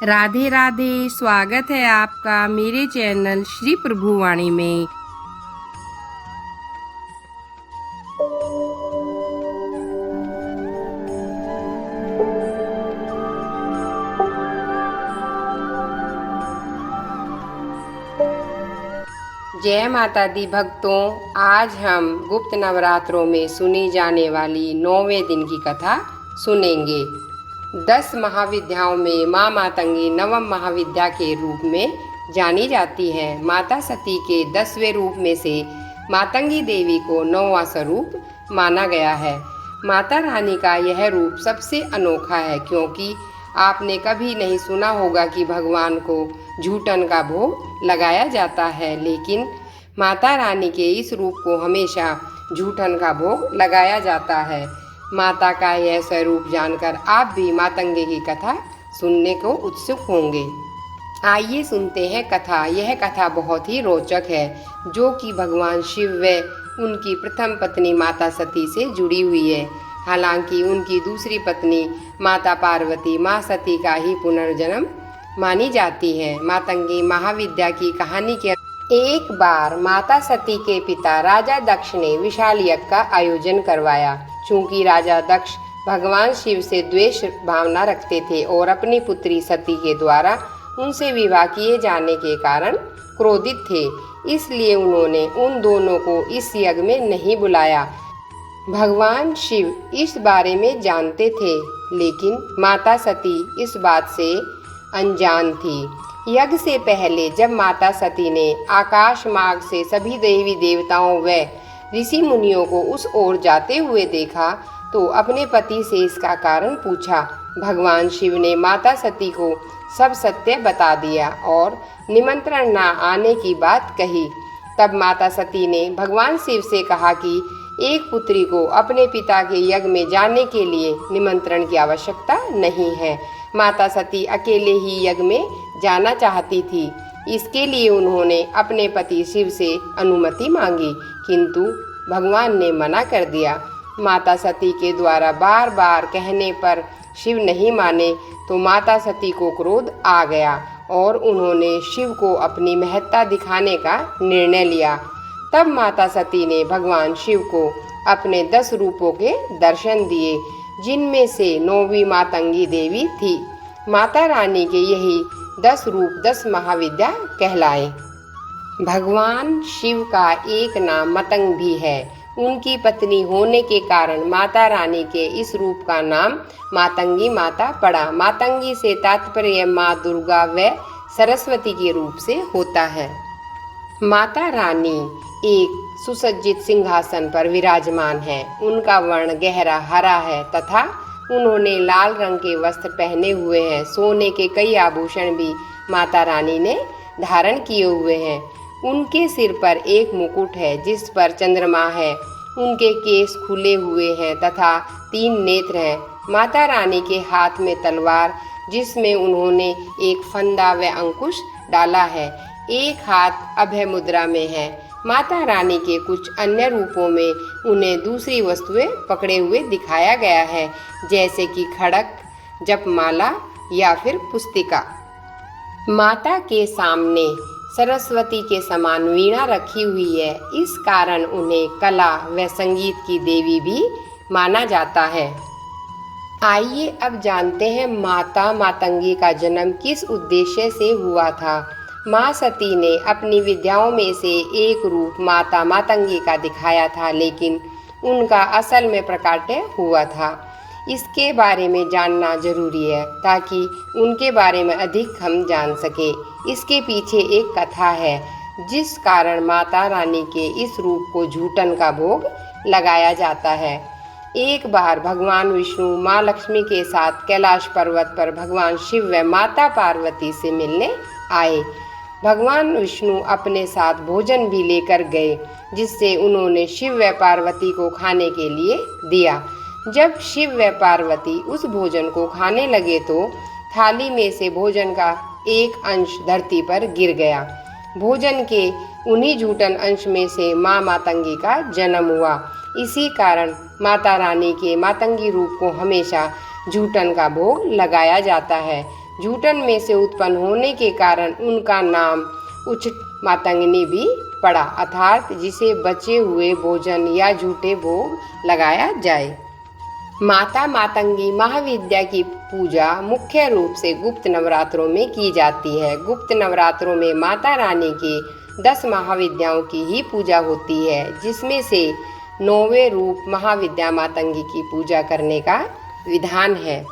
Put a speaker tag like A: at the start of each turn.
A: राधे राधे। स्वागत है आपका मेरे चैनल श्री प्रभुवाणी में। जय माता दी भक्तों, आज हम गुप्त नवरात्रों में सुनी जाने वाली 9वें दिन की कथा सुनेंगे। 10 महाविद्याओं में माँ मातंगी नवम महाविद्या के रूप में जानी जाती है। माता सती के 10वें रूप में से मातंगी देवी को 9वां स्वरूप माना गया है। माता रानी का यह रूप सबसे अनोखा है, क्योंकि आपने कभी नहीं सुना होगा कि भगवान को झूठन का भोग लगाया जाता है, लेकिन माता रानी के इस रूप को हमेशा झूठन का भोग लगाया जाता है। माता का यह स्वरूप जानकर आप भी मातंगी की कथा सुनने को उत्सुक होंगे। आइए सुनते हैं कथा। यह कथा बहुत ही रोचक है, जो कि भगवान शिव व उनकी प्रथम पत्नी माता सती से जुड़ी हुई है। हालांकि उनकी दूसरी पत्नी माता पार्वती माँ सती का ही पुनर्जन्म मानी जाती है। मातंगी महाविद्या की कहानी के एक बार माता सती के पिता राजा दक्ष ने विशाल यज्ञ का आयोजन करवाया। चूंकि राजा दक्ष भगवान शिव से द्वेष भावना रखते थे और अपनी पुत्री सती के द्वारा उनसे विवाह किए जाने के कारण क्रोधित थे, इसलिए उन्होंने उन दोनों को इस यज्ञ में नहीं बुलाया। भगवान शिव इस बारे में जानते थे, लेकिन माता सती इस बात से अनजान थी। यज्ञ से पहले जब माता सती ने आकाश मार्ग से सभी देवी देवताओं व ऋषि मुनियों को उस ओर जाते हुए देखा, तो अपने पति से इसका कारण पूछा। भगवान शिव ने माता सती को सब सत्य बता दिया और निमंत्रण न आने की बात कही। तब माता सती ने भगवान शिव से कहा कि एक पुत्री को अपने पिता के यज्ञ में जाने के लिए निमंत्रण की आवश्यकता नहीं है। माता सती अकेले ही यज्ञ में जाना चाहती थी। इसके लिए उन्होंने अपने पति शिव से अनुमति मांगी, किंतु भगवान ने मना कर दिया। माता सती के द्वारा बार बार कहने पर शिव नहीं माने, तो माता सती को क्रोध आ गया और उन्होंने शिव को अपनी महत्ता दिखाने का निर्णय लिया। तब माता सती ने भगवान शिव को अपने 10 रूपों के दर्शन दिए, जिनमें से 9वीं मातंगी देवी थी। माता रानी के यही 10 रूप 10 महाविद्या कहलाए। भगवान शिव का एक नाम मतंग भी है। उनकी पत्नी होने के कारण माता रानी के इस रूप का नाम मातंगी माता पड़ा। मातंगी से तात्पर्य माँ दुर्गा व सरस्वती के रूप से होता है। माता रानी एक सुसज्जित सिंहासन पर विराजमान है। उनका वर्ण गहरा हरा है तथा उन्होंने लाल रंग के वस्त्र पहने हुए हैं। सोने के कई आभूषण भी माता रानी ने धारण किए हुए हैं। उनके सिर पर एक मुकुट है, जिस पर चंद्रमा है। उनके केस खुले हुए हैं तथा 3 नेत्र हैं। माता रानी के हाथ में तलवार, जिसमें उन्होंने एक फंदा व अंकुश डाला है। एक हाथ अभय मुद्रा में है। माता रानी के कुछ अन्य रूपों में उन्हें दूसरी वस्तुएं पकड़े हुए दिखाया गया है, जैसे कि खड़क, जपमाला या फिर पुस्तिका। माता के सामने सरस्वती के समान वीणा रखी हुई है। इस कारण उन्हें कला व संगीत की देवी भी माना जाता है। आइए अब जानते हैं माता मातंगी का जन्म किस उद्देश्य से हुआ था। माँ सती ने अपनी विद्याओं में से एक रूप माता मातंगी का दिखाया था, लेकिन उनका असल में प्रकाट्य हुआ था। इसके बारे में जानना जरूरी है, ताकि उनके बारे में अधिक हम जान सके। इसके पीछे एक कथा है, जिस कारण माता रानी के इस रूप को झूठन का भोग लगाया जाता है। एक बार भगवान विष्णु माँ लक्ष्मी के साथ कैलाश पर्वत पर भगवान शिव व माता पार्वती से मिलने आए। भगवान विष्णु अपने साथ भोजन भी लेकर गए, जिससे उन्होंने शिव व पार्वती को खाने के लिए दिया। जब शिव व पार्वती उस भोजन को खाने लगे, तो थाली में से भोजन का एक अंश धरती पर गिर गया। भोजन के उन्हीं झूठन अंश में से माँ मातंगी का जन्म हुआ। इसी कारण माता रानी के मातंगी रूप को हमेशा झूठन का भोग लगाया जाता है। झूठन में से उत्पन्न होने के कारण उनका नाम उच्च मातंगिनी भी पड़ा, अर्थात जिसे बचे हुए भोजन या झूठे भोग लगाया जाए। माता मातंगी महाविद्या की पूजा मुख्य रूप से गुप्त नवरात्रों में की जाती है। गुप्त नवरात्रों में माता रानी के 10 महाविद्याओं की ही पूजा होती है, जिसमें से 9वें रूप महाविद्या मातंगी की पूजा करने का विधान है।